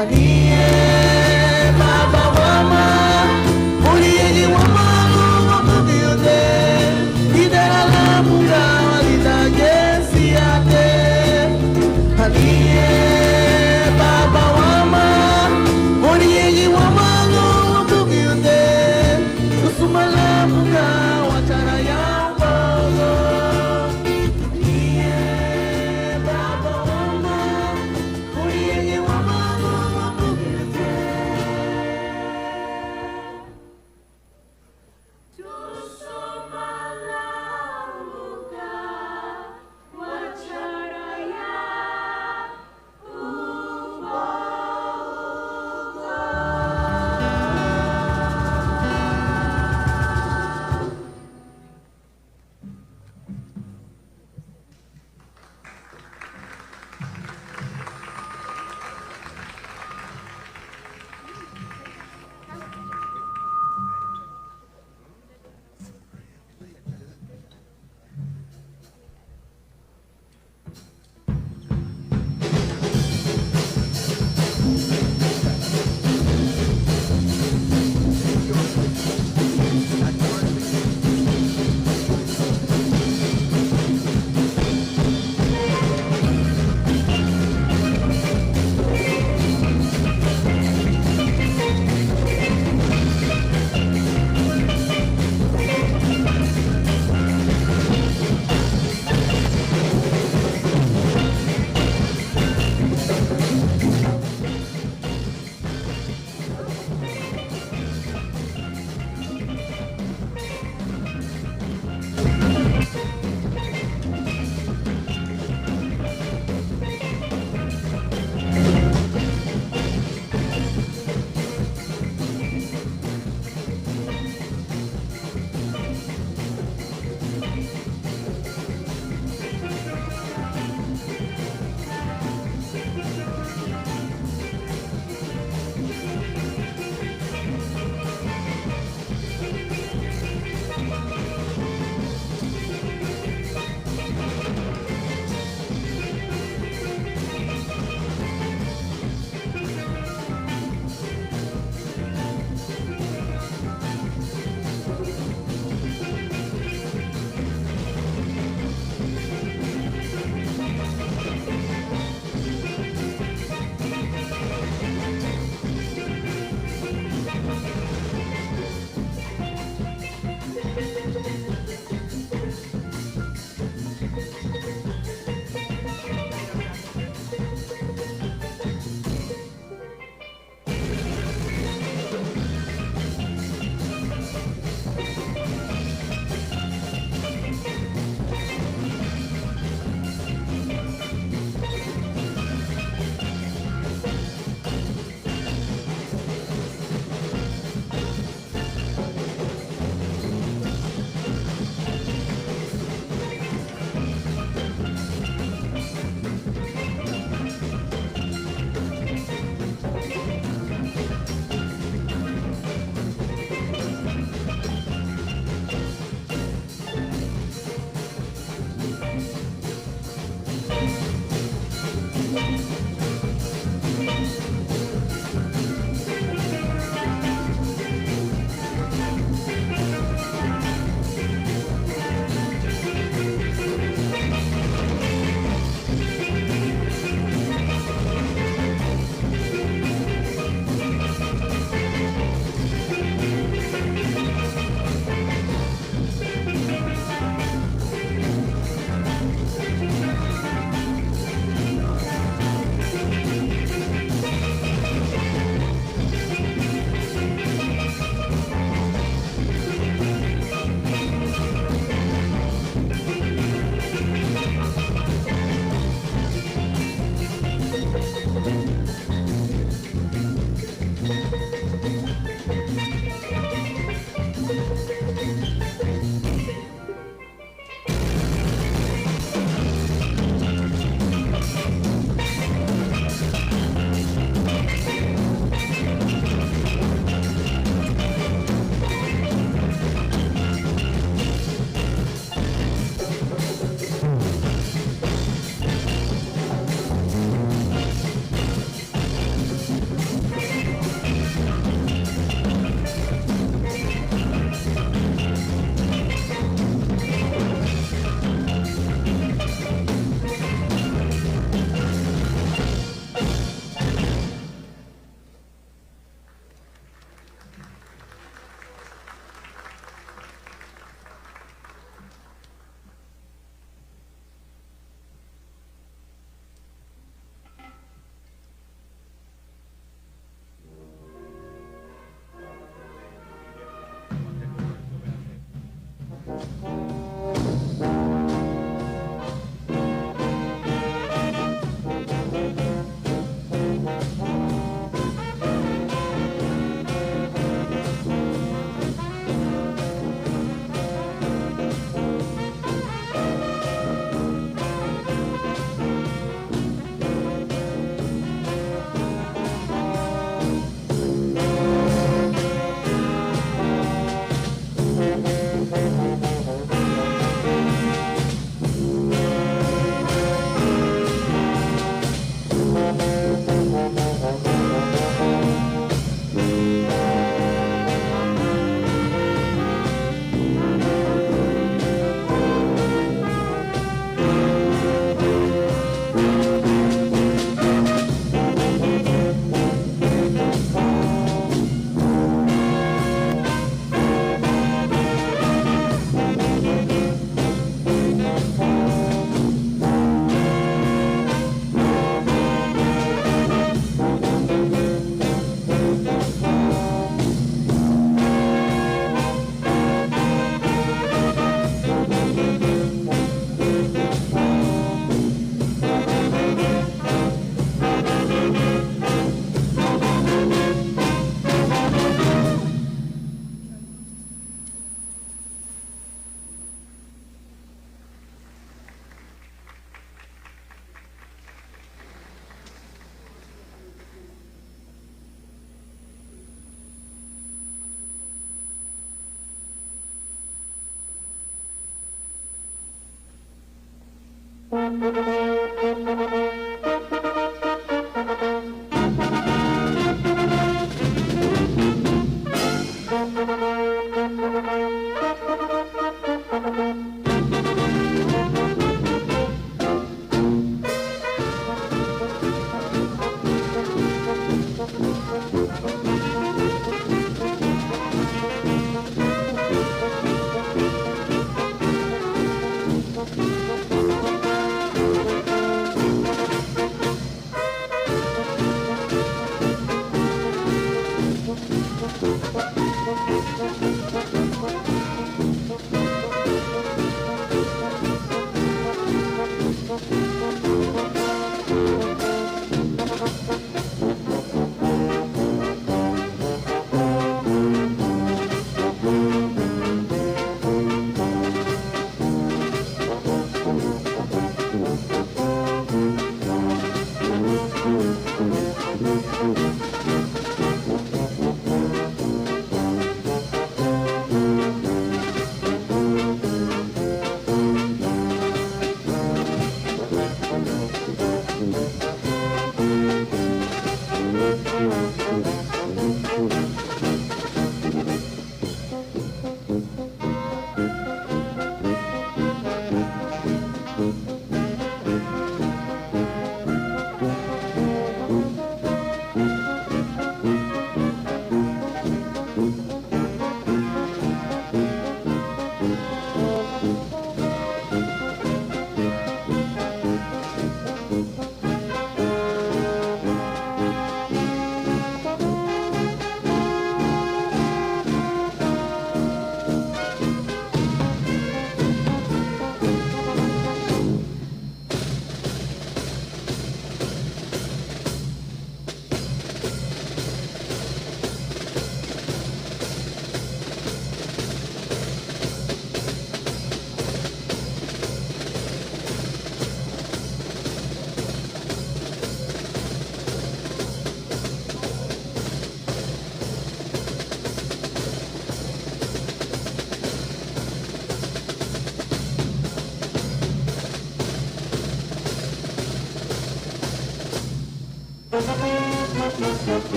Hadiye Baba Wama Uliyeji Wama Mubiyode Idera la Munga Walidage Siyate Hadiye Baba Wama Uliyeji Wama Mubiyode Usumala Munga Watara ya Bogo Hadiye Baba Wama Uliyeji Wama Mubiyode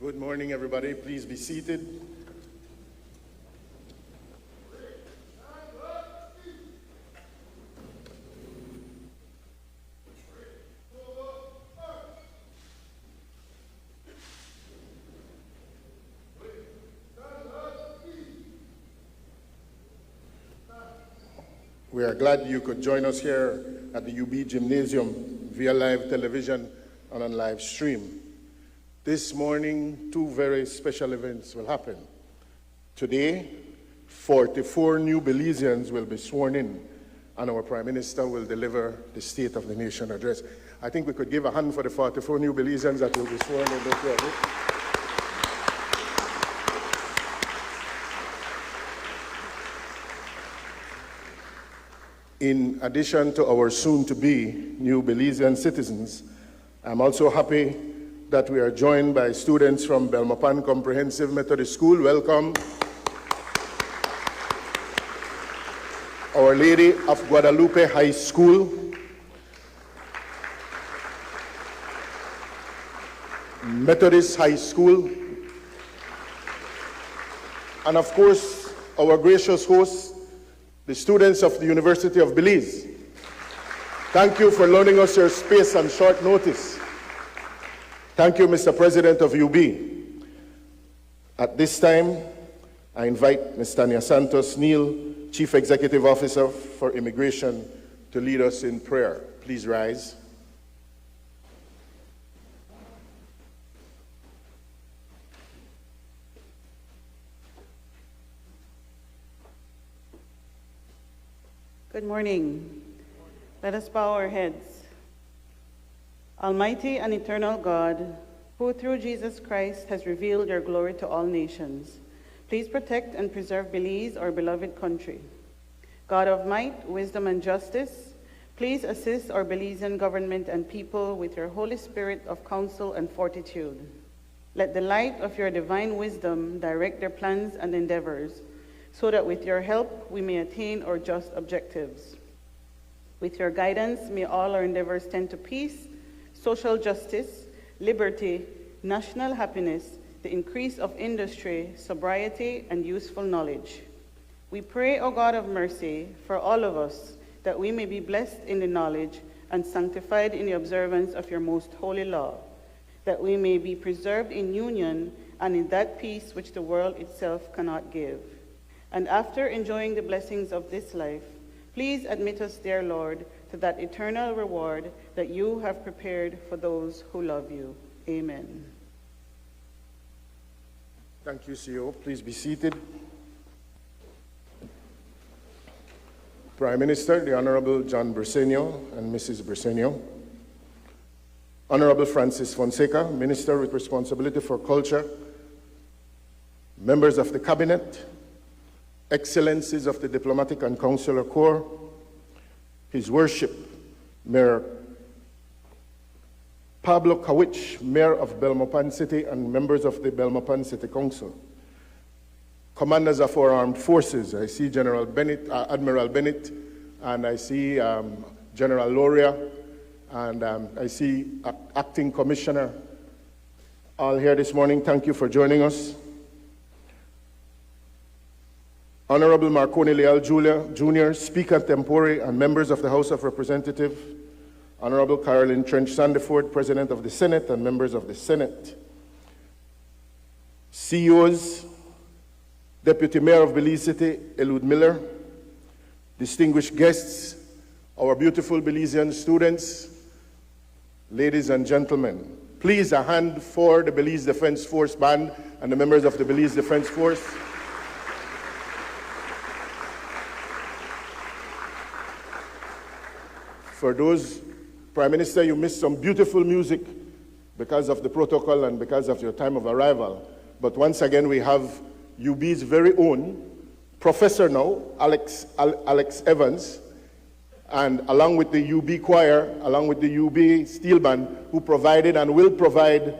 Good morning, everybody. Please be seated. We are glad you could join us here at the UB Gymnasium via live television and on live stream. This morning, two very special events will happen. Today, 44 new Belizeans will be sworn in, and our Prime Minister will deliver the State of the Nation address. I think we could give a hand for the 44 new Belizeans that will be sworn in. In addition to our soon-to-be new Belizean citizens, I'm also happy that we are joined by students from Belmopan Comprehensive Methodist School. Welcome. Our Lady of Guadalupe High School. Methodist High School. And of course, our gracious hosts, the students of the University of Belize. Thank you for loaning us your space on short notice. Thank you, Mr. President of UB. At this time, I invite Ms. Tanya Santos Neal, Chief Executive Officer for Immigration, to lead us in prayer. Please rise. Good morning. Let us bow our heads. Almighty and eternal God, who through Jesus Christ has revealed your glory to all nations, please protect and preserve Belize, our beloved country. God of might, wisdom, and justice, please assist our Belizean government and people with your Holy Spirit of counsel and fortitude. Let the light of your divine wisdom direct their plans and endeavors, so that with your help we may attain our just objectives. With your guidance, may all our endeavors tend to peace, social justice, liberty, national happiness, the increase of industry, sobriety, and useful knowledge. We pray, O God of mercy, for all of us, that we may be blessed in the knowledge and sanctified in the observance of your most holy law, that we may be preserved in union and in that peace which the world itself cannot give. And after enjoying the blessings of this life, please admit us, dear Lord, to that eternal reward that you have prepared for those who love you. Amen. Thank you, CEO. Please be seated. Prime Minister, the Honorable John Briceño and Mrs. Briceño. Honorable Francis Fonseca, Minister with responsibility for culture. Members of the Cabinet, Excellencies of the Diplomatic and Consular Corps, His Worship, Mayor Pablo Kawich, Mayor of Belmopan City, and members of the Belmopan City Council. Commanders of our armed forces, I see General Bennett, Admiral Bennett, and I see General Loria, and I see Acting Commissioner, all here this morning. Thank you for joining us. Honorable Marconi Leal Jr., Speaker Tempore, and members of the House of Representatives, Honorable Carolyn Trench Sandiford, President of the Senate, and members of the Senate, CEOs, Deputy Mayor of Belize City, Eliud Miller, distinguished guests, our beautiful Belizean students, ladies and gentlemen. Please, a hand for the Belize Defense Force Band and the members of the Belize Defense Force. For those, Prime Minister, you missed some beautiful music because of the protocol and because of your time of arrival. But once again, we have UB's very own professor now, Alex Evans, and along with the UB choir, along with the UB steel band, who provided and will provide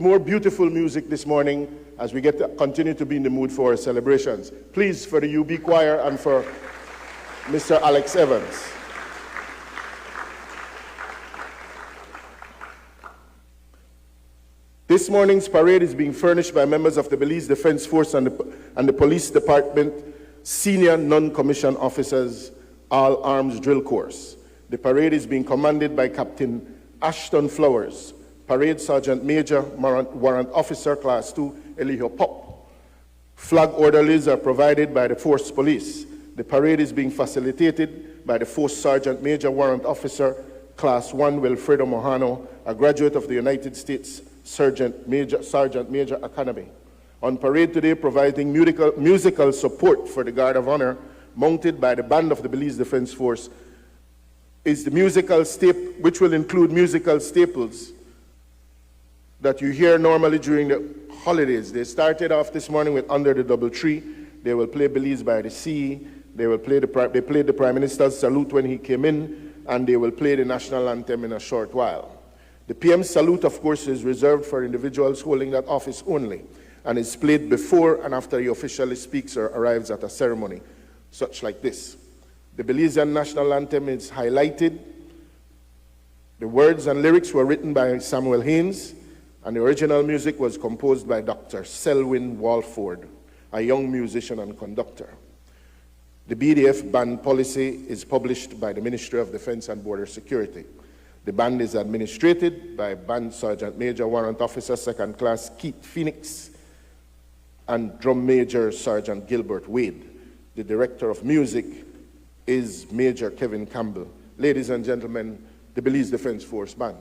more beautiful music this morning as we get to continue to be in the mood for our celebrations. Please, for the UB choir and for Mr. Alex Evans. This morning's parade is being furnished by members of the Belize Defense Force and the Police Department, senior non-commissioned officers, all arms drill course. The parade is being commanded by Captain Ashton Flowers, Parade Sergeant Major, Warrant Officer, Class 2, Eliho Pop. Flag orderlies are provided by the Force Police. The parade is being facilitated by the Force Sergeant Major, Warrant Officer, Class 1, Wilfredo Mohano, a graduate of the United States Sergeant Major Academy. On parade today, providing musical support for the Guard of Honor, mounted by the band of the Belize Defense Force, is the musical which will include musical staples that you hear normally during the holidays. They started off this morning with Under the Double Tree. They will play Belize by the Sea. They played the Prime Minister's salute when he came in, and they will play the national anthem in a short while. The PM's salute, of course, is reserved for individuals holding that office only, and is played before and after he officially speaks or arrives at a ceremony, such like this. The Belizean national anthem is highlighted. The words and lyrics were written by Samuel Haynes, and the original music was composed by Dr. Selwyn Walford, a young musician and conductor. The BDF band policy is published by the Ministry of Defense and Border Security. The band is administrated by Band Sergeant Major Warrant Officer 2nd Class Keith Phoenix and Drum Major Sergeant Gilbert Wade. The Director of Music is Major Kevin Campbell. Ladies and gentlemen, the Belize Defense Force Band.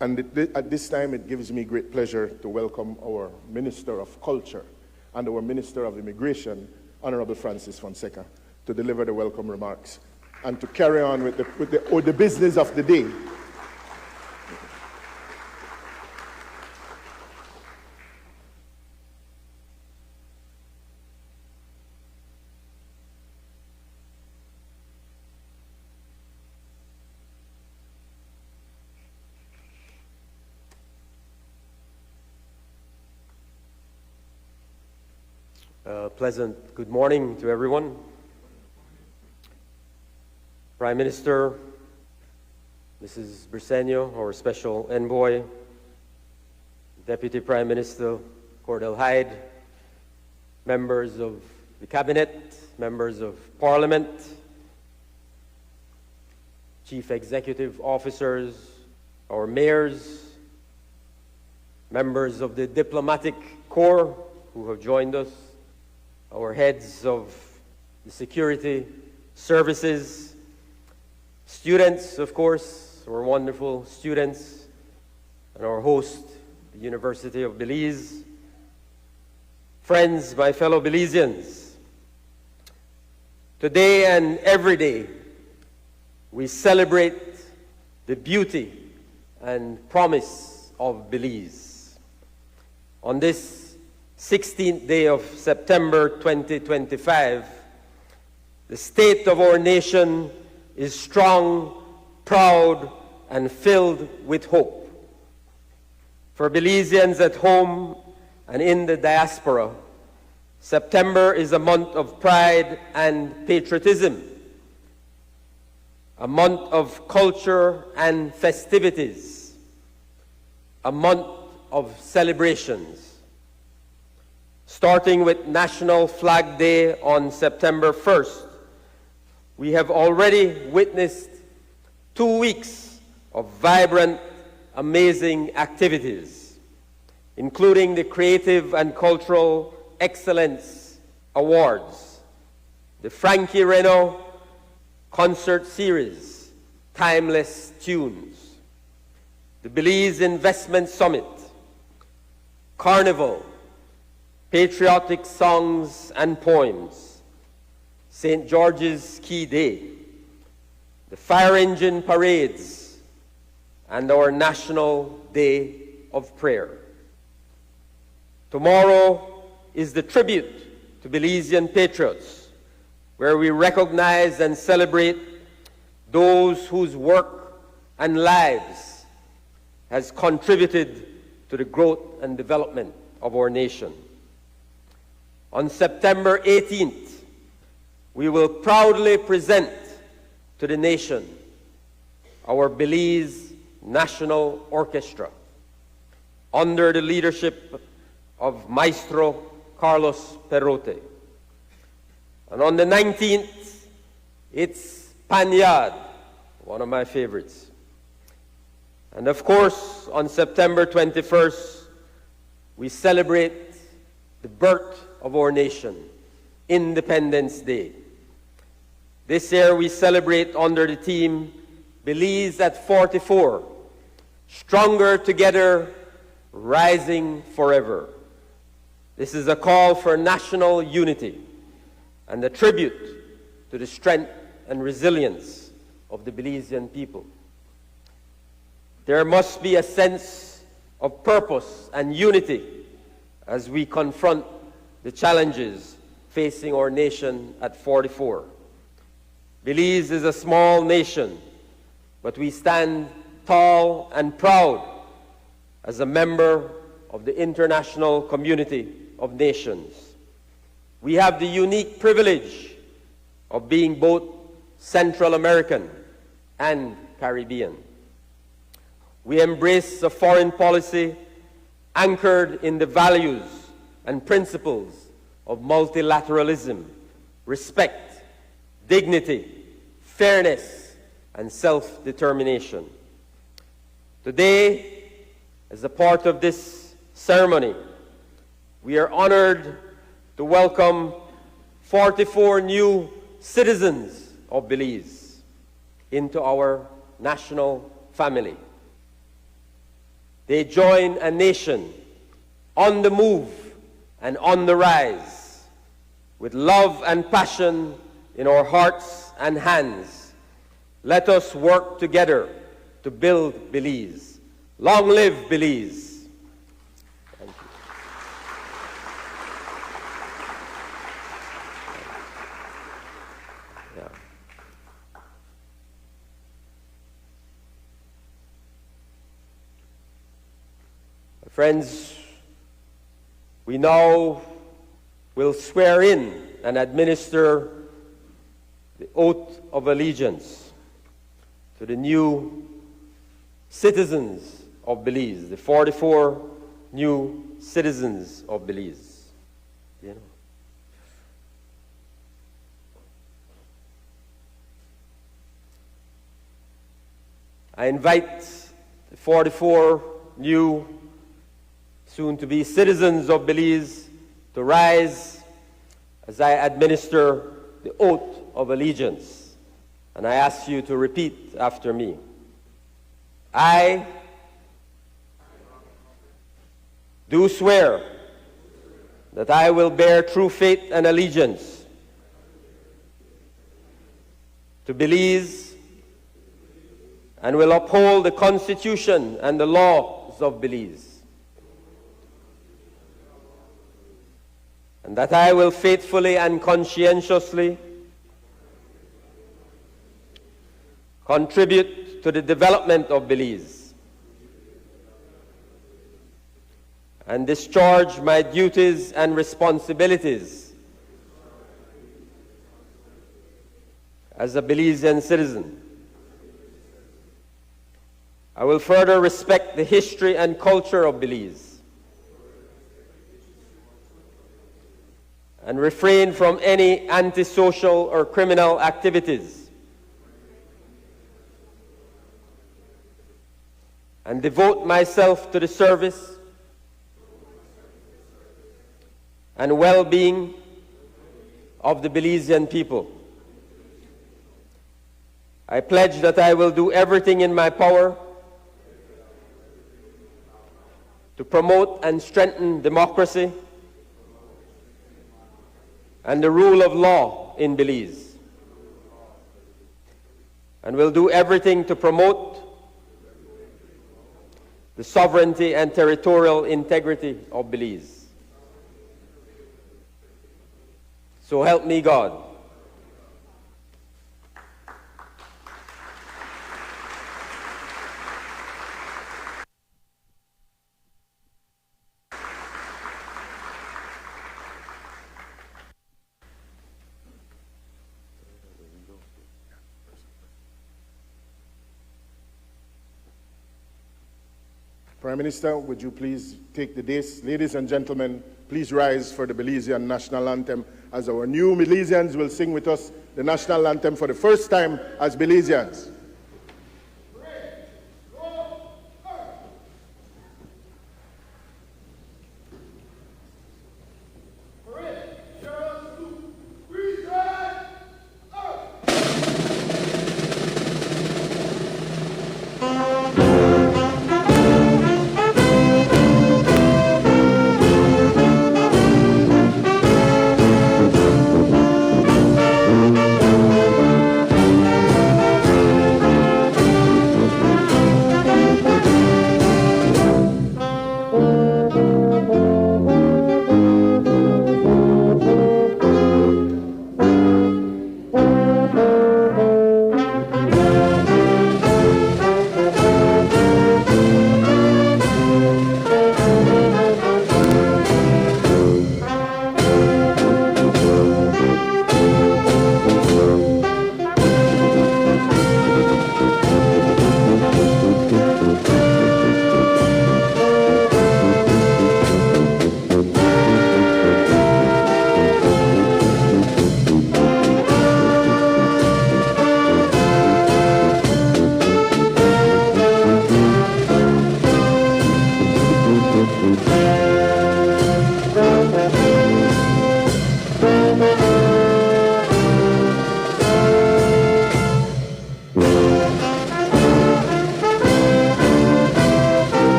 And at this time, it gives me great pleasure to welcome our Minister of Culture and our Minister of Immigration, Honorable Francis Fonseca, to deliver the welcome remarks and to carry on with the business of the day. Pleasant good morning to everyone. Prime Minister, Mrs. Briceño, our Special Envoy, Deputy Prime Minister Cordell Hyde, members of the Cabinet, members of Parliament, Chief Executive Officers, our mayors, members of the Diplomatic Corps who have joined us, our heads of the security services, students, of course, our wonderful students, and our host, the University of Belize, friends, my fellow Belizeans. Today and every day, we celebrate the beauty and promise of Belize. On this 16th day of September 2025, the state of our nation is strong, proud, and filled with hope. For Belizeans at home and in the diaspora, September is a month of pride and patriotism, a month of culture and festivities, a month of celebrations. Starting with National Flag Day on September 1st, we have already witnessed 2 weeks of vibrant, amazing activities, including the Creative and Cultural Excellence Awards, the Frankie Reno Concert Series, Timeless Tunes, the Belize Investment Summit, Carnival, Patriotic Songs and Poems, St. George's Key Day, the Fire Engine Parades, and our National Day of Prayer. Tomorrow is the tribute to Belizean patriots, where we recognize and celebrate those whose work and lives has contributed to the growth and development of our nation. On September 18th, we will proudly present to the nation our Belize National Orchestra under the leadership of Maestro Carlos Perote. And on the 19th, it's Panyad, one of my favorites. And of course, on September 21st, we celebrate the birth of our nation, Independence Day. This year we celebrate under the theme, Belize at 44, Stronger Together, Rising Forever. This is a call for national unity and a tribute to the strength and resilience of the Belizean people. There must be a sense of purpose and unity as we confront the challenges facing our nation at 44. Belize is a small nation, but we stand tall and proud as a member of the international community of nations. We have the unique privilege of being both Central American and Caribbean. We embrace a foreign policy anchored in the values and principles of multilateralism, respect, dignity, fairness, and self-determination. Today, as a part of this ceremony, we are honored to welcome 44 new citizens of Belize into our national family. They join a nation on the move and on the rise, with love and passion in our hearts and hands. Let us work together to build Belize. Long live Belize. Thank you. Yeah. Friends, we now will swear in and administer the oath of allegiance to the new citizens of Belize, the 44 new citizens of Belize. You know. I invite the 44 new soon-to-be citizens of Belize to rise as I administer the oath of allegiance. And I ask you to repeat after me. I do swear that I will bear true faith and allegiance to Belize and will uphold the Constitution and the laws of Belize, and that I will faithfully and conscientiously contribute to the development of Belize and discharge my duties and responsibilities as a Belizean citizen. I will further respect the history and culture of Belize and refrain from any antisocial or criminal activities, and devote myself to the service and well-being of the Belizean people. I pledge that I will do everything in my power to promote and strengthen democracy and the rule of law in Belize, and will do everything to promote the sovereignty and territorial integrity of Belize. So help me God. Prime Minister, would you please take the dais? Ladies and gentlemen, please rise for the Belizean national anthem as our new Belizeans will sing with us the national anthem for the first time as Belizeans.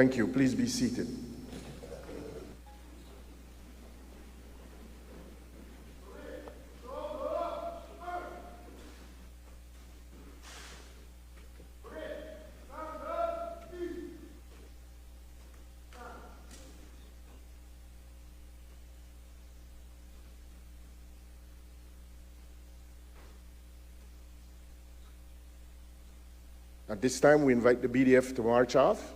Thank you. Please be seated. At this time, we invite the BDF to march off.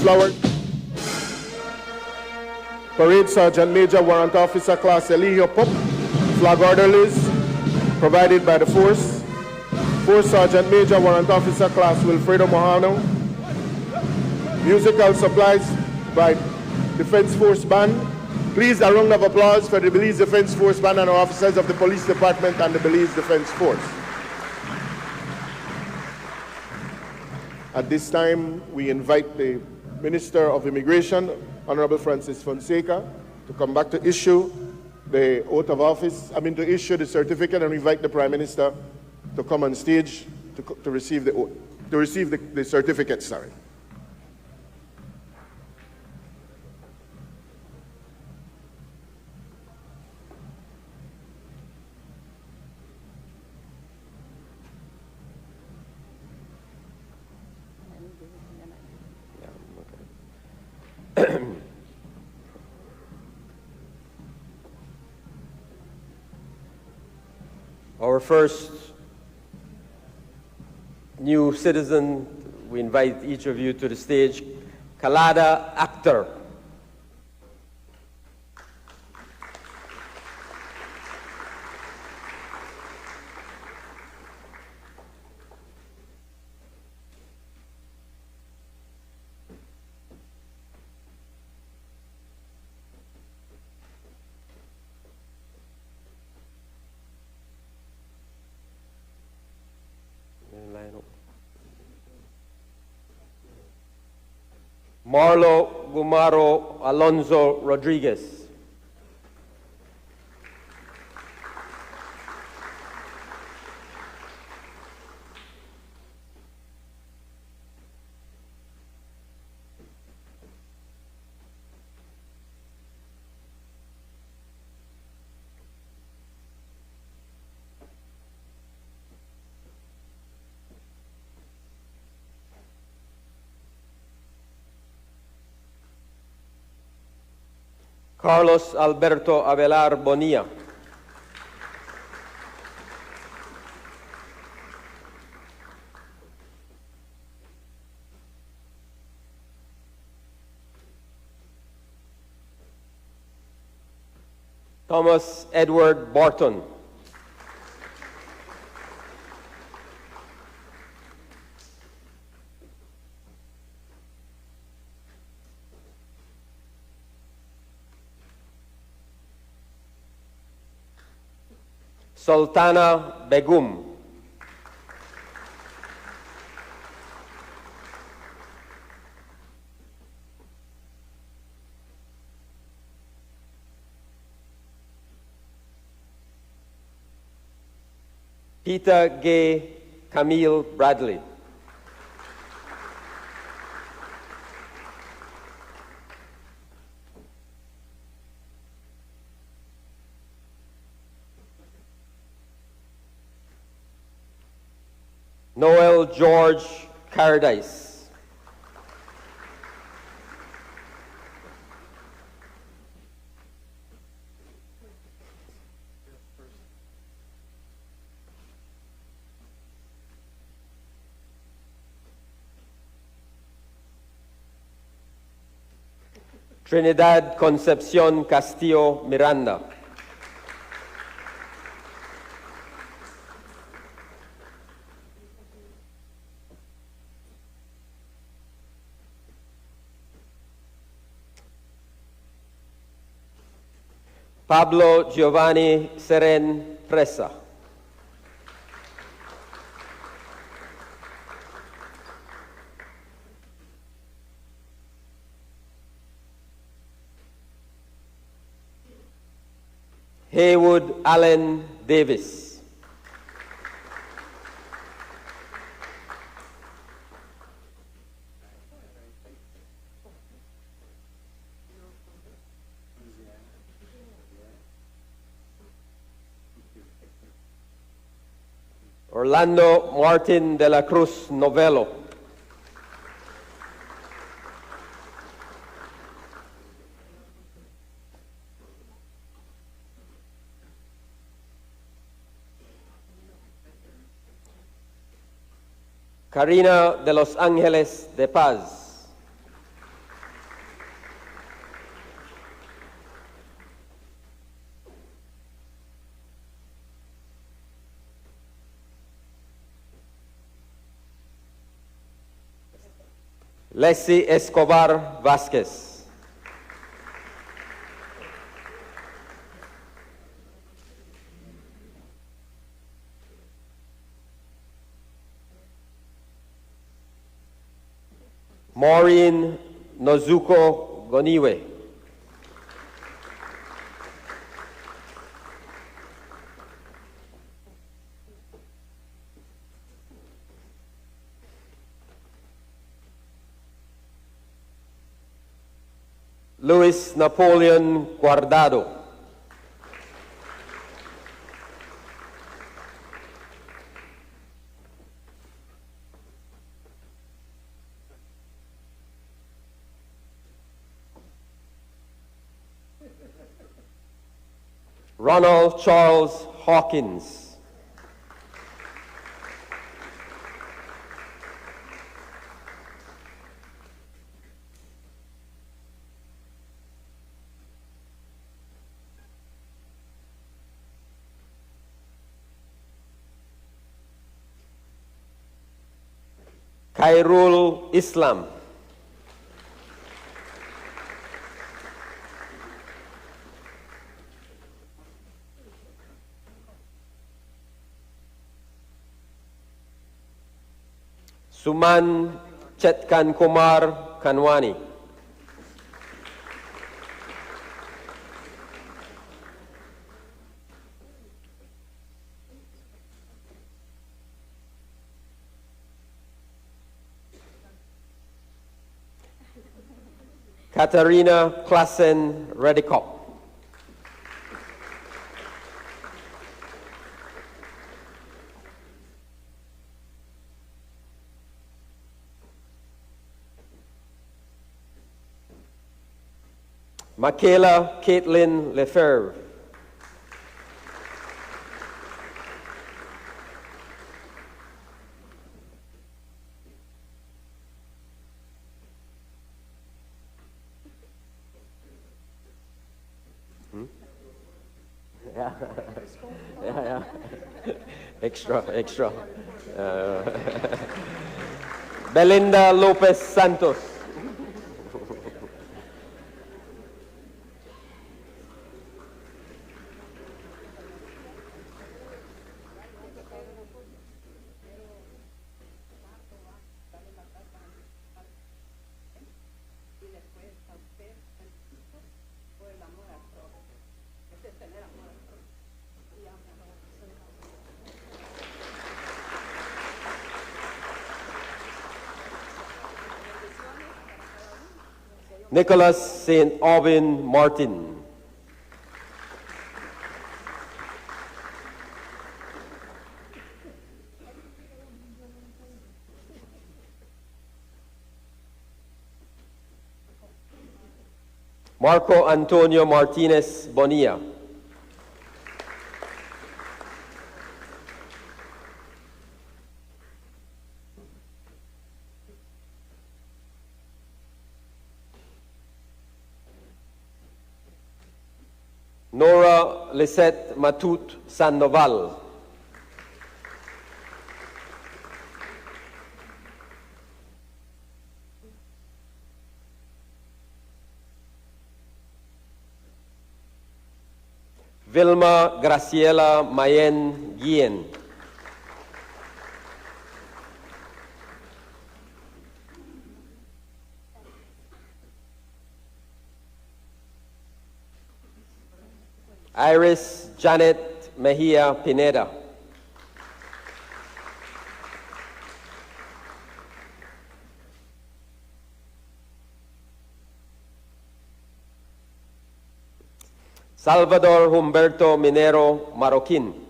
Flower. Parade Sergeant Major Warrant Officer Class Eligio Pop. Flag orderlies provided by the Force. Force Sergeant Major Warrant Officer Class Wilfredo Mohano. Musical supplies by Defense Force Band. Please, a round of applause for the Belize Defense Force Band and our officers of the Police Department and the Belize Defense Force. At this time, we invite the Minister of Immigration, Honorable Francis Fonseca, to come back to issue the oath of office, to issue the certificate, and invite the Prime Minister to come on stage to receive the oath. to receive the certificates, sorry. Our first new citizen, we invite each of you to the stage, Kalada Akhtar. Marlo Gumaro Alonso Rodriguez. Carlos Alberto Avelar Bonilla. Thomas Edward Barton. Sultana Begum. Peter Gay Camille Bradley. Noel George Cardice. Trinidad Concepcion Castillo Miranda. Pablo Giovanni Seren Presa. Haywood Allen Davis. Orlando Martin de la Cruz Novello. Karina de Los Ángeles de Paz. Leslie Escobar Vázquez. Maureen Nozuko Goniwe. Luis Napoleon Guardado. Ronald Charles Hawkins. Khairul Islam. Suman Chetkan Kumar Kanwani. Katarina Klassen Redikop. Michaela Caitlin Lefebvre. Yeah. Extra. Belinda Lopez Santos. Nicholas St. Aubin Martin. Marco Antonio Martinez Bonilla. Nora Lisette Matut Sandoval. Vilma Graciela Mayen Guillen. Iris Janet Mejia Pineda. Salvador Humberto Minero Marroquin.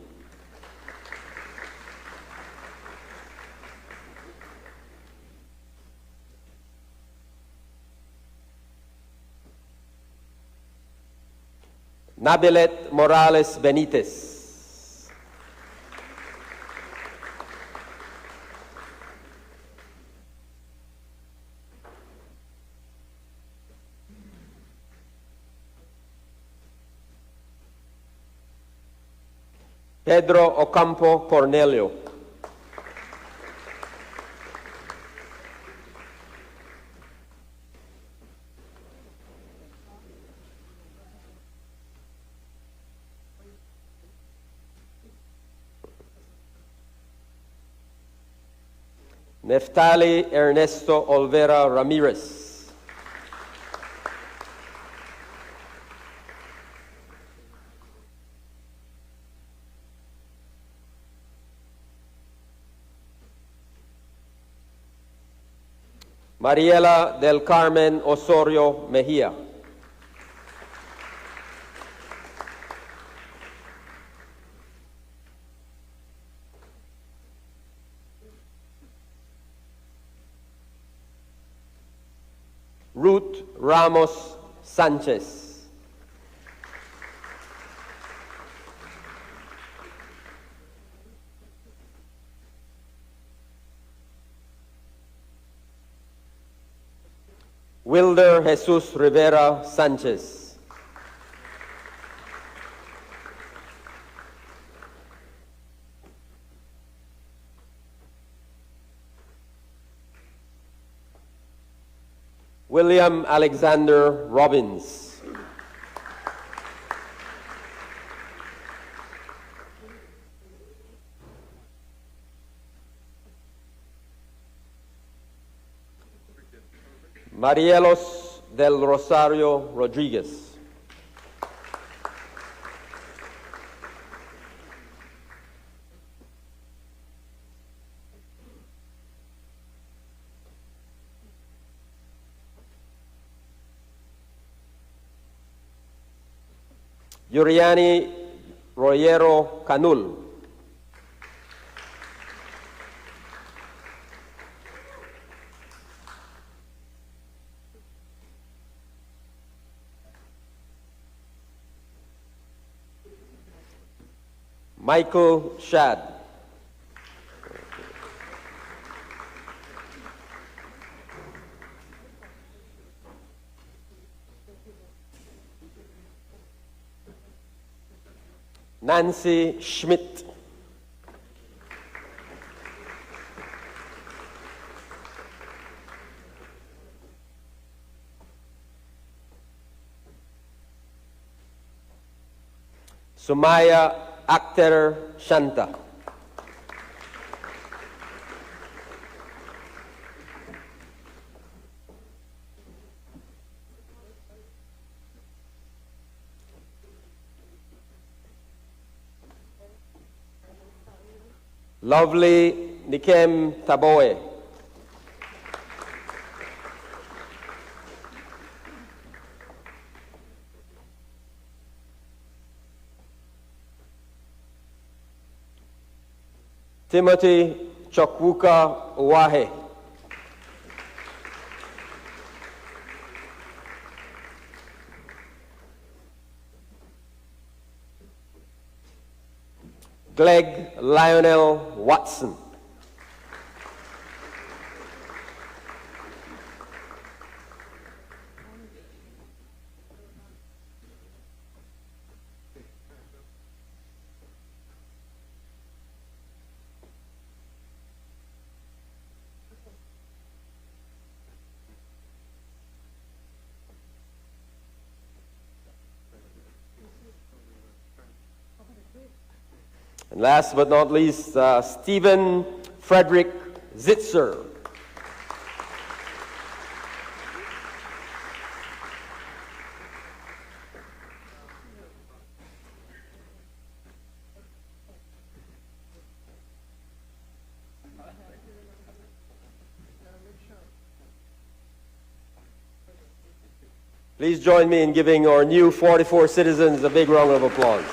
Nabilet Morales Benitez. Pedro Ocampo Cornelio. Neftali Ernesto Olvera Ramirez. Mariela del Carmen Osorio Mejia. Ruth Ramos Sanchez. Wilder Jesus Rivera Sanchez. William Alexander Robbins. Marielos del Rosario Rodriguez. Yuriani Royero Canul. Michael Shad. Nancy Schmidt. Sumaya Akhter Shanta. Lovely Nikem Taboe. Timothy Chokwuka Uwahe. Gleg Lionel Watson. And last but not least, Stephen Frederick Zitzer. Please join me in giving our new 44 citizens a big round of applause.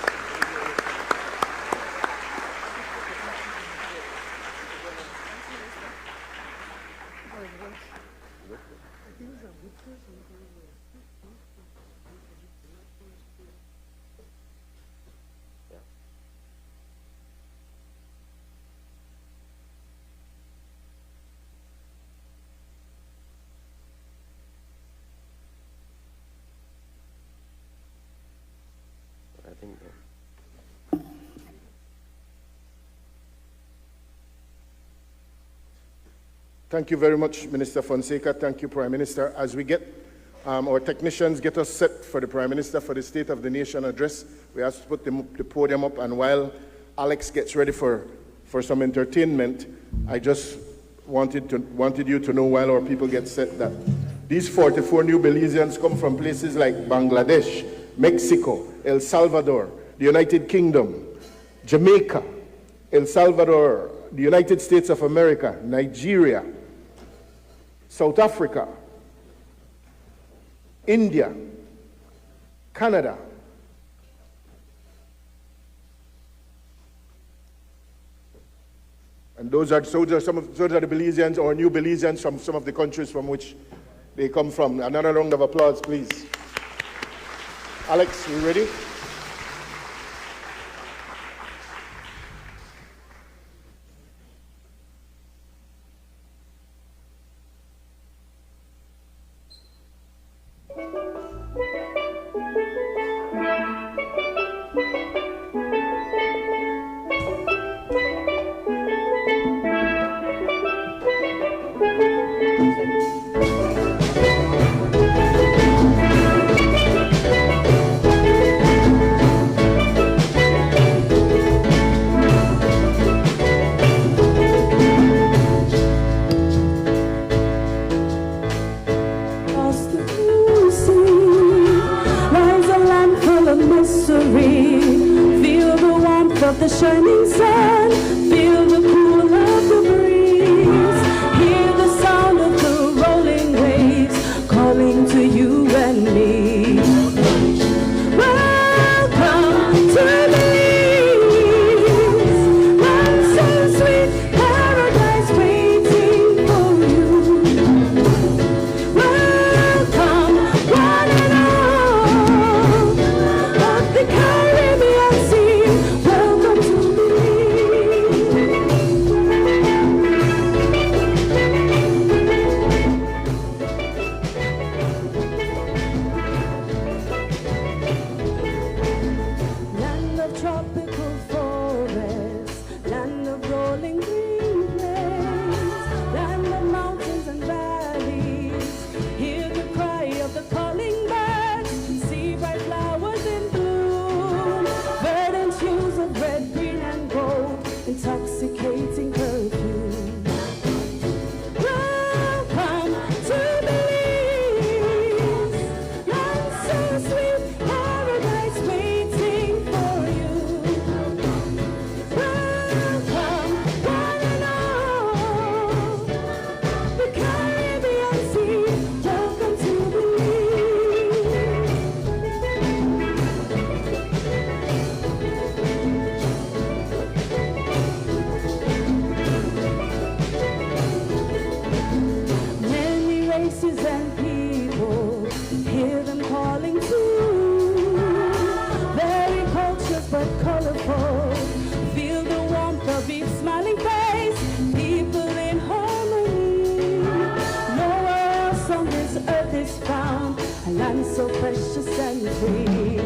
Thank you very much, Minister Fonseca. Thank you, Prime Minister. As we get our technicians get us set for the Prime Minister for the State of the Nation address, we have to put the podium up, and while Alex gets ready for some entertainment, I just wanted you to know, while our people get set, that these 44 new Belizeans come from places like Bangladesh, Mexico, El Salvador, the United Kingdom, Jamaica, El Salvador, the United States of America, Nigeria, South Africa, India, Canada, and those are the Belizeans or new Belizeans from some of the countries from which they come from. Another round of applause, please. Alex, you ready? The shining sun, feel the cool of the breeze, hear the sound of the rolling waves calling to you and me. Welcome to Belize, land so sweet, paradise waiting for you. Welcome, one and all of the Caribbean Sea. Intoxicating perfume. Welcome to Belize, land so sweet, paradise waiting for you. Welcome, one and all, the Caribbean Sea. Welcome to races and people, hear them calling too. Very cultures but colorful, feel the warmth of each smiling face. People in harmony, nowhere else on this earth is found a land so precious and free.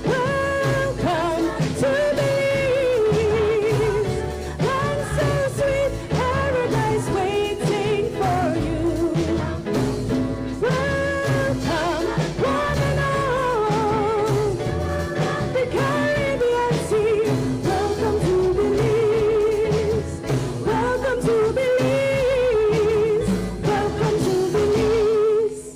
Welcome to Belize, land so sweet, paradise waiting for you. Welcome, one and all, the Caribbean Sea. Welcome to Belize. Welcome to Belize. Welcome to Belize.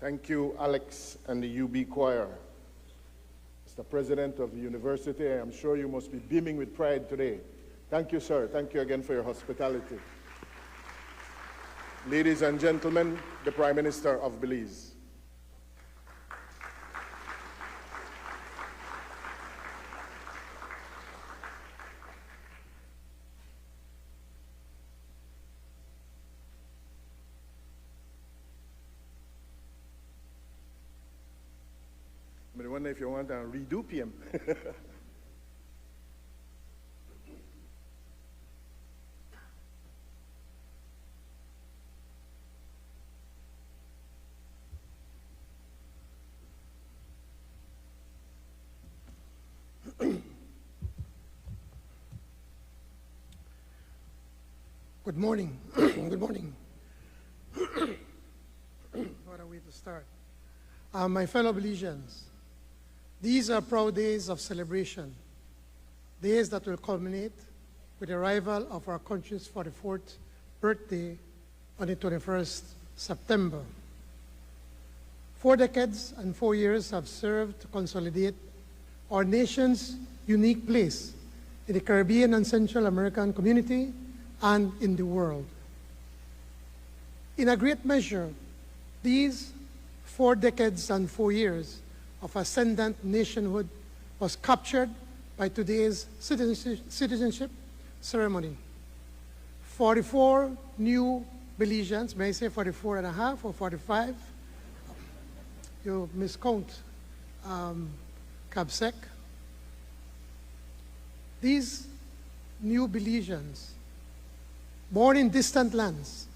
Thank you, Alex and the UB Choir. Mr. President of the university, I am sure you must be beaming with pride today. Thank you, sir. Thank you again for your hospitality. Ladies and gentlemen, the Prime Minister of Belize. I wonder if you want to redo PM. Good morning. Good morning. What a way to start. My fellow Belizeans, these are proud days of celebration, days that will culminate with the arrival of our country's 44th birthday on the 21st September. 4 decades and 4 years have served to consolidate our nation's unique place in the Caribbean and Central American community and in the world. In a great measure, these 4 decades and 4 years of ascendant nationhood was captured by today's citizenship ceremony. 44 new Belizeans, may I say 44 and a half or 45? You miscount Cabsec. These new Belizeans, born in distant lands,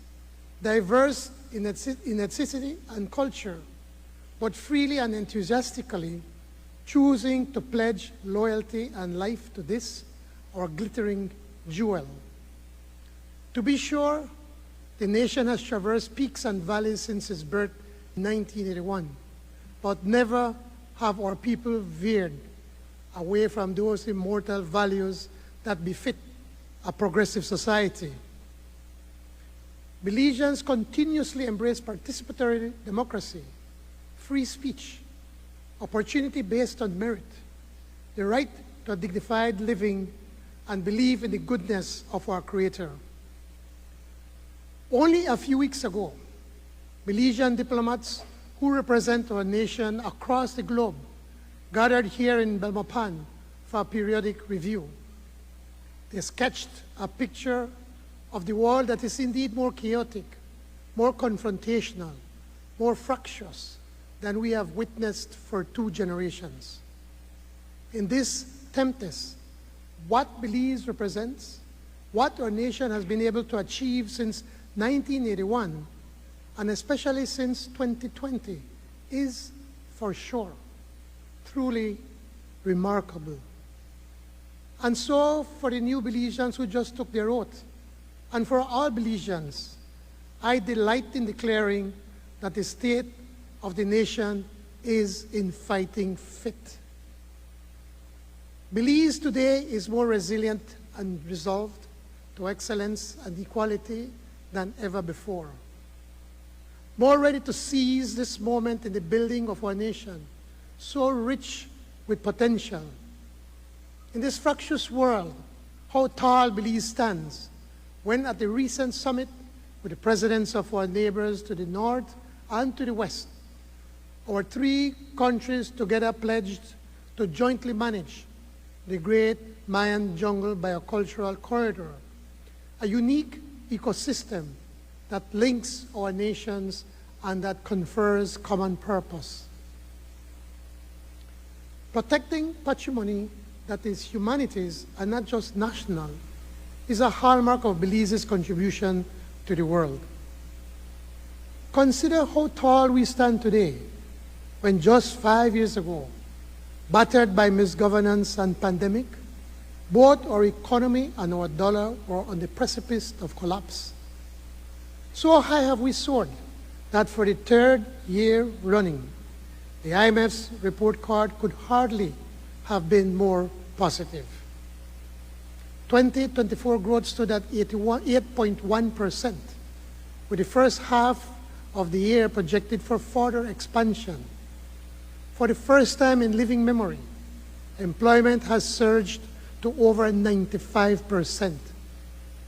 diverse in ethnicity and culture, but freely and enthusiastically choosing to pledge loyalty and life to this, our glittering jewel. To be sure, the nation has traversed peaks and valleys since its birth in 1981, but never have our people veered away from those immortal values that befit a progressive society. Belizeans continuously embrace participatory democracy, free speech, opportunity based on merit, the right to a dignified living, and believe in the goodness of our Creator. Only a few weeks ago, Belizean diplomats who represent our nation across the globe gathered here in Belmopan for a periodic review. They sketched a picture of the world that is indeed more chaotic, more confrontational, more fractious than we have witnessed for 2 generations. In this tempest, what Belize represents, what our nation has been able to achieve since 1981, and especially since 2020, is for sure truly remarkable. And so, for the new Belizeans who just took their oath, and for all Belizeans, I delight in declaring that the state of the nation is in fighting fit. Belize today is more resilient and resolved to excellence and equality than ever before. More ready to seize this moment in the building of our nation, so rich with potential. In this fractious world, how tall Belize stands when at the recent summit with the presidents of our neighbors to the north and to the west, our 3 countries together pledged to jointly manage the Great Mayan Jungle Biocultural Corridor, a unique ecosystem that links our nations and that confers common purpose. Protecting patrimony that is humanities and not just national is a hallmark of Belize's contribution to the world. Consider how tall we stand today, when just 5 years ago, battered by misgovernance and pandemic, both our economy and our dollar were on the precipice of collapse. So high have we soared that for the 3rd year running, the IMF's report card could hardly have been more positive. 2024 growth stood at 8.1%, with the first half of the year projected for further expansion. For the first time in living memory, employment has surged to over 95%,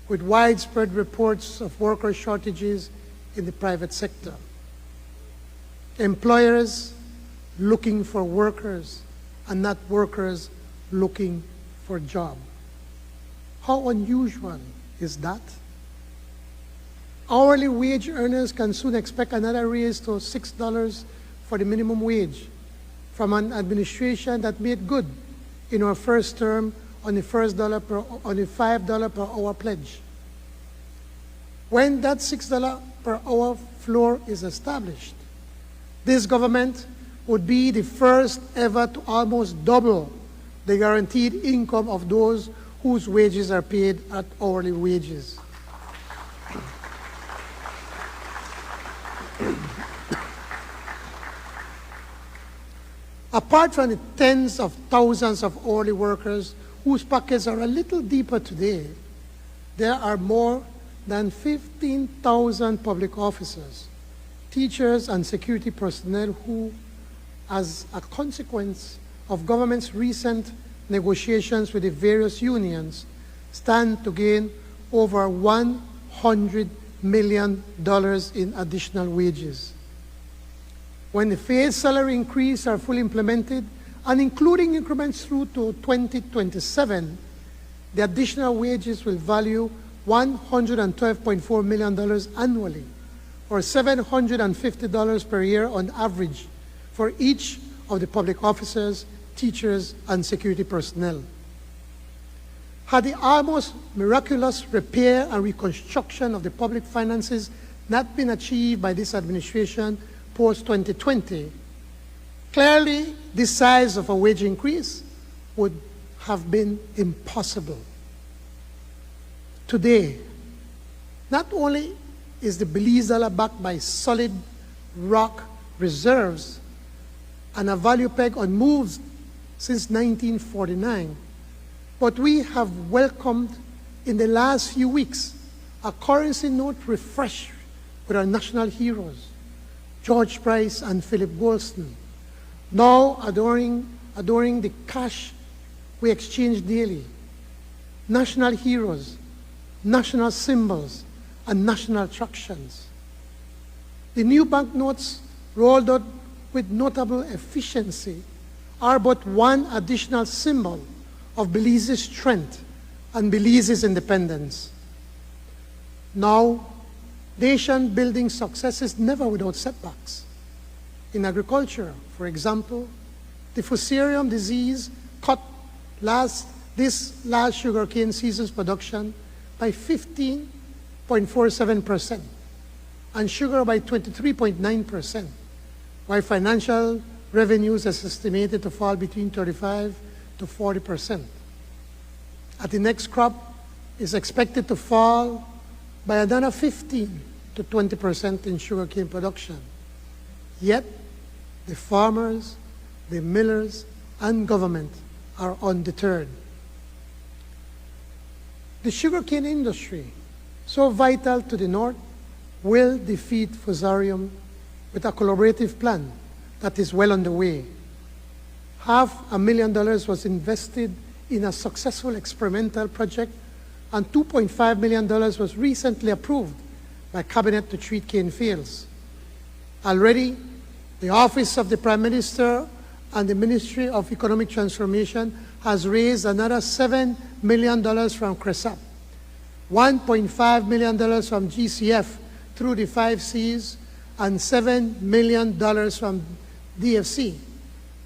with widespread reports of worker shortages in the private sector. Employers looking for workers and not workers looking for jobs. How unusual is that? Hourly wage earners can soon expect another raise to $6 for the minimum wage from an administration that made good in our first term on the $5 per hour pledge. When that $6 per hour floor is established, this government would be the first ever to almost double the guaranteed income of those whose wages are paid at hourly wages. Apart from the tens of thousands of hourly workers whose pockets are a little deeper today, there are more than 15,000 public officers, teachers, and security personnel who, as a consequence of government's recent negotiations with the various unions, stand to gain over $100 million in additional wages. When the phased salary increase are fully implemented, and including increments through to 2027, the additional wages will value $112.4 million annually, or $750 per year on average for each of the public officers, teachers, and security personnel. Had the almost miraculous repair and reconstruction of the public finances not been achieved by this administration post-2020, clearly this size of a wage increase would have been impossible. Today, not only is the Belize dollar backed by solid rock reserves and a value peg on moves since 1949, but we have welcomed in the last few weeks a currency note refreshed with our national heroes, George Price and Philip Goldson, now adoring the cash we exchange daily, national heroes, national symbols, and national attractions. The new banknotes, rolled out with notable efficiency, are but one additional symbol of Belize's strength and Belize's independence. Now, nation-building success is never without setbacks. In agriculture, for example, the fusarium disease cut this last sugarcane season's production by 15.47%, and sugar by 23.9%, while financial revenues is estimated to fall between 35 to 40%. At the next crop is expected to fall by another 15 to 20% in sugarcane production. Yet, the farmers, the millers, and government are undeterred. The sugarcane industry, so vital to the North, will defeat fusarium with a collaborative plan that is well underway. $500,000 was invested in a successful experimental project, and $2.5 million was recently approved by Cabinet to treat cane fields. Already, the Office of the Prime Minister and the Ministry of Economic Transformation has raised another $7 million from CRESAP, $1.5 million from GCF through the 5 Cs, and $7 million from DFC,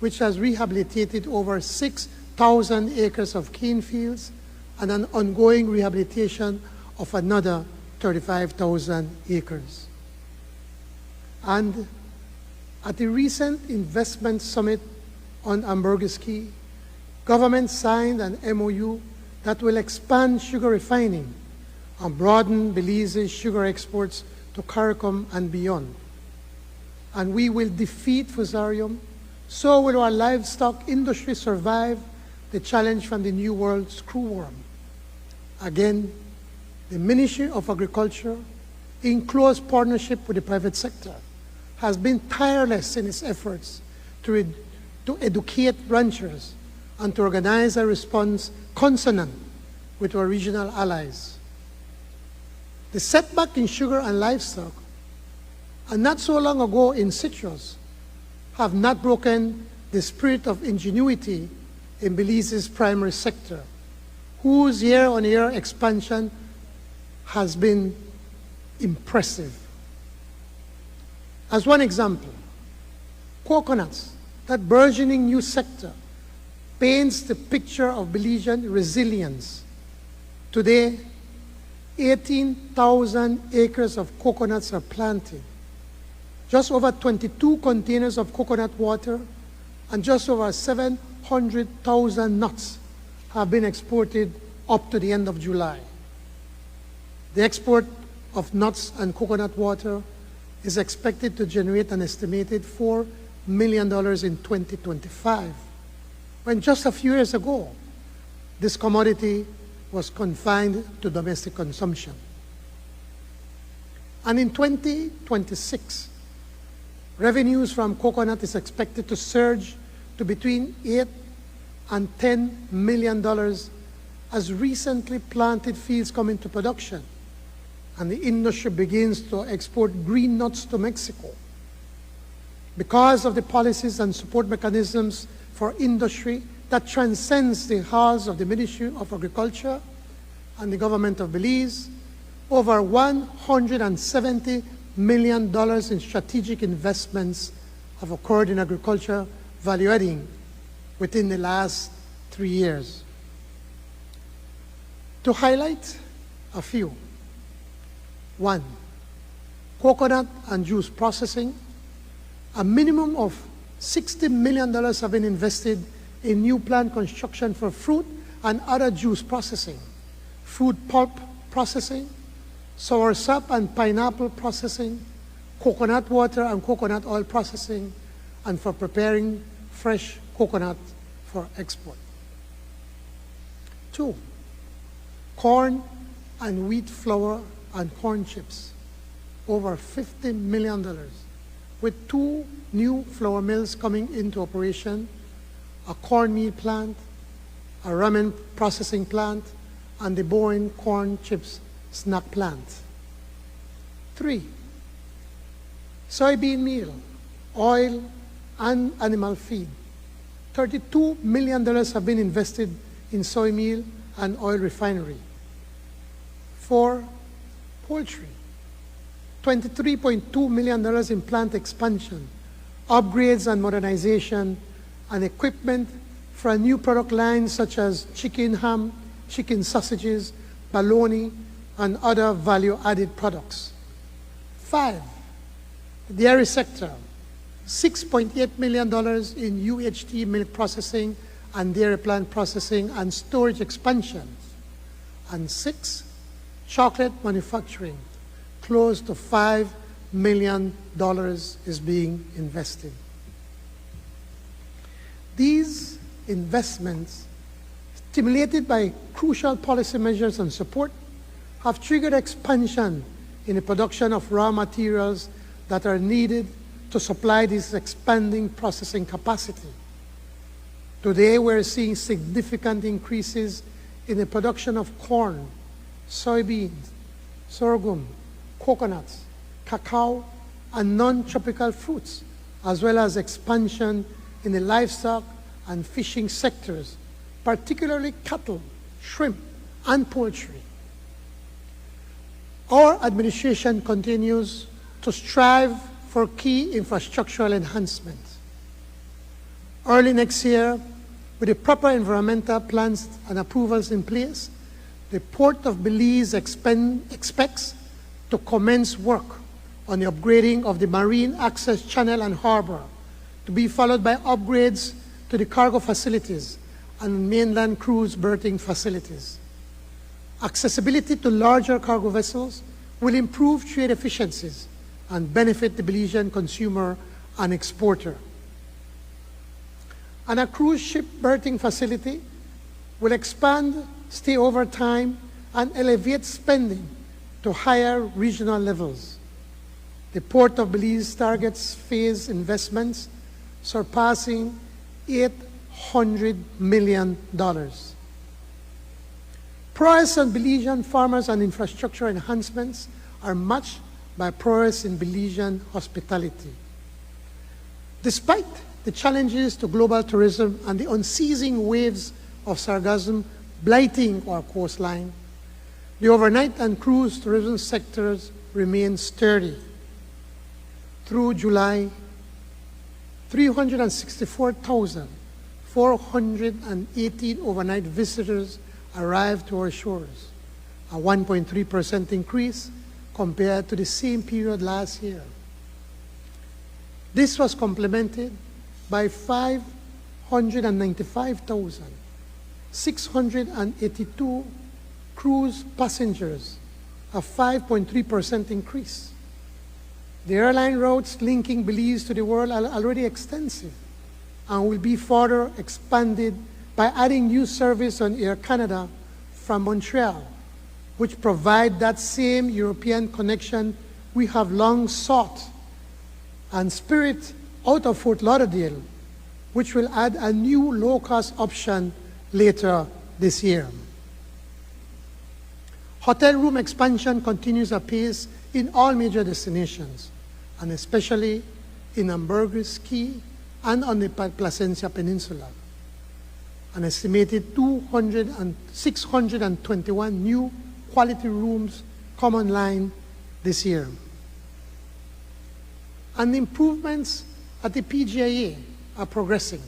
which has rehabilitated over 6,000 acres of cane fields and an ongoing rehabilitation of another 35,000 acres. And at the recent investment summit on Ambergris Caye, government signed an MOU that will expand sugar refining and broaden Belize's sugar exports to CARICOM and beyond. And we will defeat fusarium, so will our livestock industry survive the challenge from the New World screwworm. Again, the Ministry of Agriculture, in close partnership with the private sector, has been tireless in its efforts to educate ranchers and to organize a response consonant with our regional allies. The setback in sugar and livestock, and not so long ago in citrus, have not broken the spirit of ingenuity in Belize's primary sector, whose year-on-year expansion has been impressive. As one example, coconuts, that burgeoning new sector, paints the picture of Belizean resilience. Today, 18,000 acres of coconuts are planted. Just over 22 containers of coconut water and just over 700,000 nuts have been exported up to the end of July. The export of nuts and coconut water is expected to generate an estimated $4 million in 2025, when just a few years ago, this commodity was confined to domestic consumption. And in 2026, revenues from coconut is expected to surge to between $8 and $10 million as recently planted fields come into production and the industry begins to export green nuts to Mexico. Because of the policies and support mechanisms for industry that transcends the halls of the Ministry of Agriculture and the government of Belize, over $170 million in strategic investments have occurred in agriculture value adding within the last 3 years. To highlight a few: 1, coconut and juice processing. A minimum of $60 million have been invested in new plant construction for fruit and other juice processing, fruit pulp processing, soursop and pineapple processing, coconut water and coconut oil processing, and for preparing fresh coconut for export. 2, corn and wheat flour and corn chips, over $50 million, with 2 new flour mills coming into operation, a cornmeal plant, a ramen processing plant, and the Bowen corn chips snack plant. 3, soybean meal, oil, and animal feed. $32 million have been invested in soy meal and oil refinery. 4, poultry, $23.2 million in plant expansion, upgrades and modernization, and equipment for a new product lines such as chicken ham, chicken sausages, bologna, and other value-added products. 5, the dairy sector, $6.8 million in UHT milk processing and dairy plant processing and storage expansions. And 6, chocolate manufacturing, close to $5 million is being invested. These investments, stimulated by crucial policy measures and support, have triggered expansion in the production of raw materials that are needed to supply this expanding processing capacity. Today, we're seeing significant increases in the production of corn, soybeans, sorghum, coconuts, cacao, and non-tropical fruits, as well as expansion in the livestock and fishing sectors, particularly cattle, shrimp, and poultry. Our administration continues to strive for key infrastructural enhancements. Early next year, with the proper environmental plans and approvals in place, the Port of Belize expects to commence work on the upgrading of the marine access channel and harbor, to be followed by upgrades to the cargo facilities and mainland cruise berthing facilities. Accessibility to larger cargo vessels will improve trade efficiencies and benefit the Belizean consumer and exporter. And a cruise ship berthing facility will expand stayover time and elevate spending to higher regional levels. The Port of Belize targets phase investments surpassing $800 million. Progress on Belizean farmers and infrastructure enhancements are matched by progress in Belizean hospitality. Despite the challenges to global tourism and the unceasing waves of sargassum blighting our coastline, the overnight and cruise tourism sectors remain sturdy. Through July, 364,418 overnight visitors arrived to our shores, a 1.3% increase compared to the same period last year. This was complemented by 595,682 cruise passengers, a 5.3% increase. The airline routes linking Belize to the world are already extensive and will be further expanded by adding new service on Air Canada from Montreal, which provide that same European connection we have long sought, and Spirit out of Fort Lauderdale, which will add a new low-cost option later this year. Hotel room expansion continues apace in all major destinations, and especially in Ambergris Key and on the Placencia Peninsula. An estimated 621 new quality rooms come online this year. And improvements at the PGIA are progressing,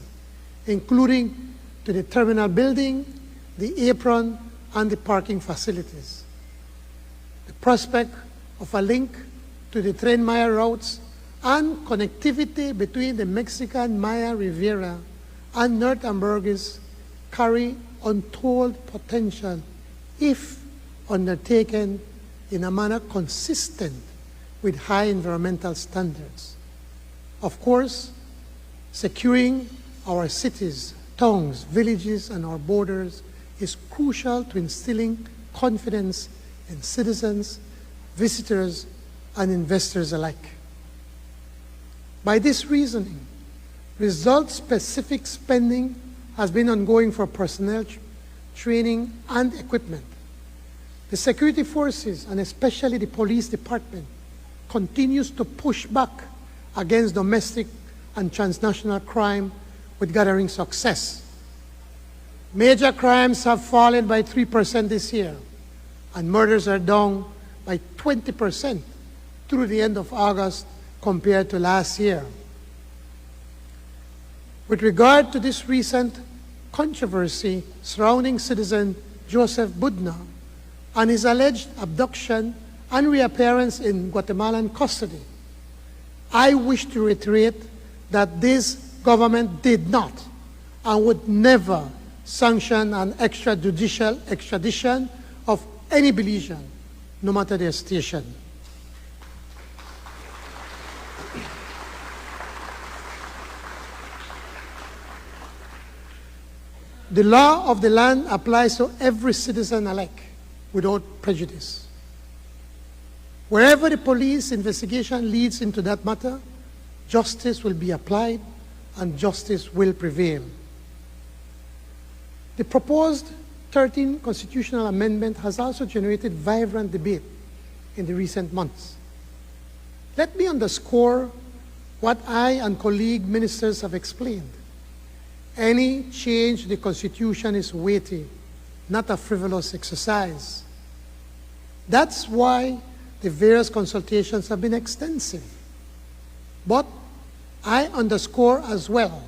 including to the terminal building, the apron, and the parking facilities. The prospect of a link to the Tren Maya routes and connectivity between the Mexican Maya Riviera and North Ambergris carry untold potential if undertaken in a manner consistent with high environmental standards. Of course, securing our cities, towns, villages, and our borders is crucial to instilling confidence in citizens, visitors, and investors alike. By this reasoning, result-specific spending has been ongoing for personnel training and equipment. The security forces, and especially the police department, continues to push back against domestic and transnational crime with gathering success. Major crimes have fallen by 3% this year, and murders are down by 20% through the end of August compared to last year. With regard to this recent controversy surrounding citizen Joseph Budna and his alleged abduction and reappearance in Guatemalan custody, I wish to reiterate that this government did not and would never sanction an extrajudicial extradition of any Belizean, no matter their station. The law of the land applies to every citizen alike, without prejudice. Wherever the police investigation leads into that matter, justice will be applied and justice will prevail. The proposed 13th constitutional amendment has also generated vibrant debate in the recent months. Let me underscore what I and colleague ministers have explained. Any change to the Constitution is weighty, not a frivolous exercise. That's why the various consultations have been extensive. But I underscore as well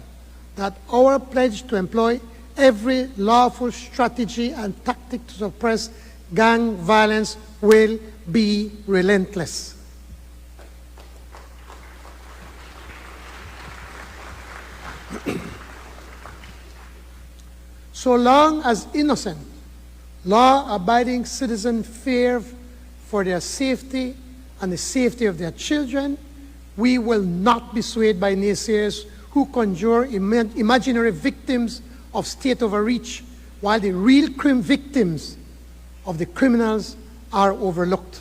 that our pledge to employ every lawful strategy and tactic to suppress gang violence will be relentless. So long as innocent, law-abiding citizens fear for their safety and the safety of their children, we will not be swayed by naysayers who conjure imaginary victims of state overreach, while the real victims of the criminals are overlooked.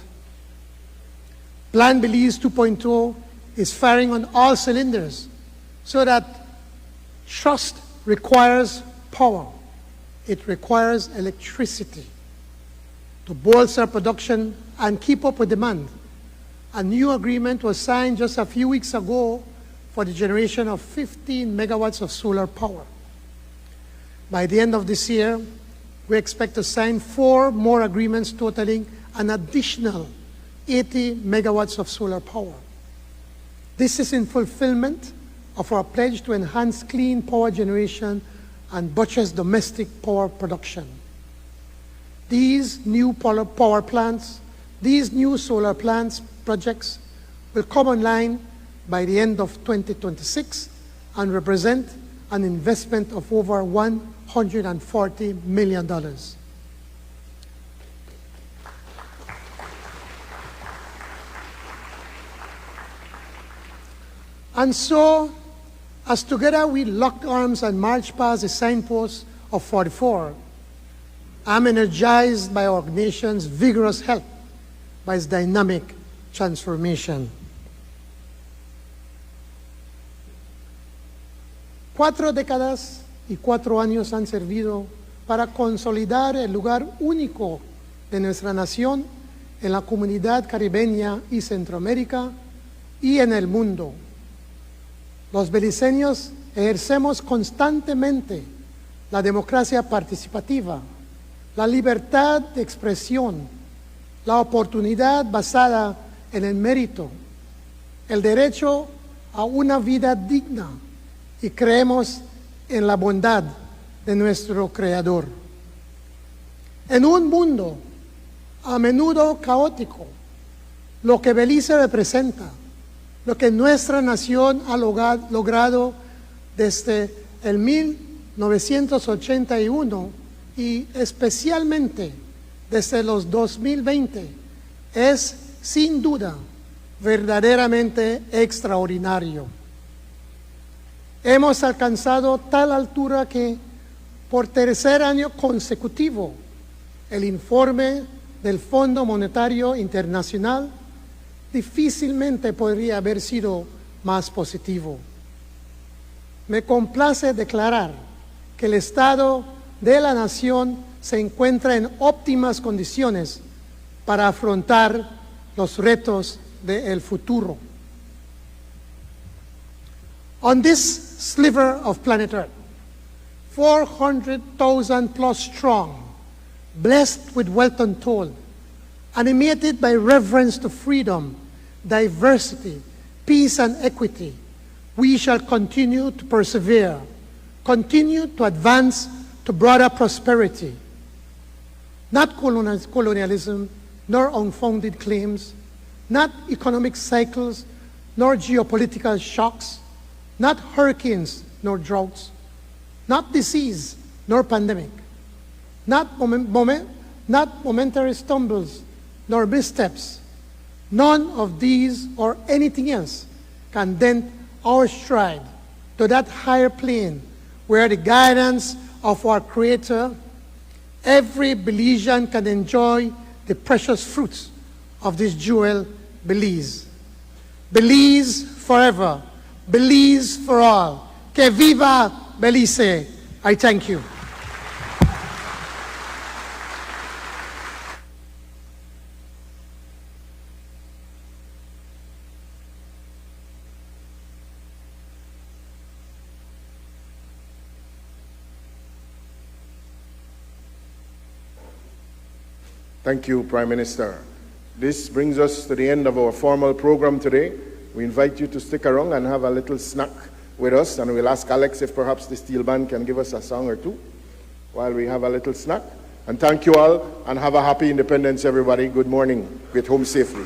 Plan Belize 2.0 is firing on all cylinders so that trust requires power. It requires electricity. To bolster production and keep up with demand, a new agreement was signed just a few weeks ago for the generation of 15 megawatts of solar power. By the end of this year, we expect to sign 4 more agreements totaling an additional 80 megawatts of solar power. This is in fulfillment of our pledge to enhance clean power generation and buttress domestic power production. These new power plants, these new solar plants projects will come online by the end of 2026 and represent an investment of over $140 million. And so, as together we locked arms and marched past the signposts of 44, I'm energized by our nation's vigorous help, by its dynamic transformation. 4 décadas y 4 años han servido para consolidar el lugar único de nuestra nación en la comunidad caribeña y Centroamérica y en el mundo. Los beliceños ejercemos constantemente la democracia participativa, la libertad de expresión, la oportunidad basada en el mérito, el derecho a una vida digna, y creemos en la bondad de nuestro Creador. En un mundo a menudo caótico, lo que Belice representa, lo que nuestra nación ha logrado desde el 1981 y especialmente desde los 2020, es sin duda verdaderamente extraordinario. Hemos alcanzado tal altura que por 3er año consecutivo el informe del Fondo Monetario Internacional difícilmente podría haber sido más positivo. Me complace declarar que el Estado de la Nación se encuentra en óptimas condiciones para afrontar los retos del futuro. On this sliver of planet Earth, 400,000 plus strong, blessed with wealth untold, animated by reverence to freedom, diversity, peace, and equity, we shall continue to persevere, continue to advance to broader prosperity. Not colonialism, nor unfounded claims, not economic cycles, nor geopolitical shocks, not hurricanes, nor droughts, not disease, nor pandemic, not momentary stumbles, nor missteps. None of these or anything else can dent our stride to that higher plane where the guidance of our Creator, every Belizean can enjoy the precious fruits of this jewel, Belize. Belize forever. Belize for all. Que viva Belize. I thank you. Thank you, Prime Minister. This brings us to the end of our formal program today. We invite you to stick around and have a little snack with us, and we'll ask Alex if perhaps the steel band can give us a song or two while we have a little snack. And thank you all, and have a happy independence, everybody. Good morning. Get home safely.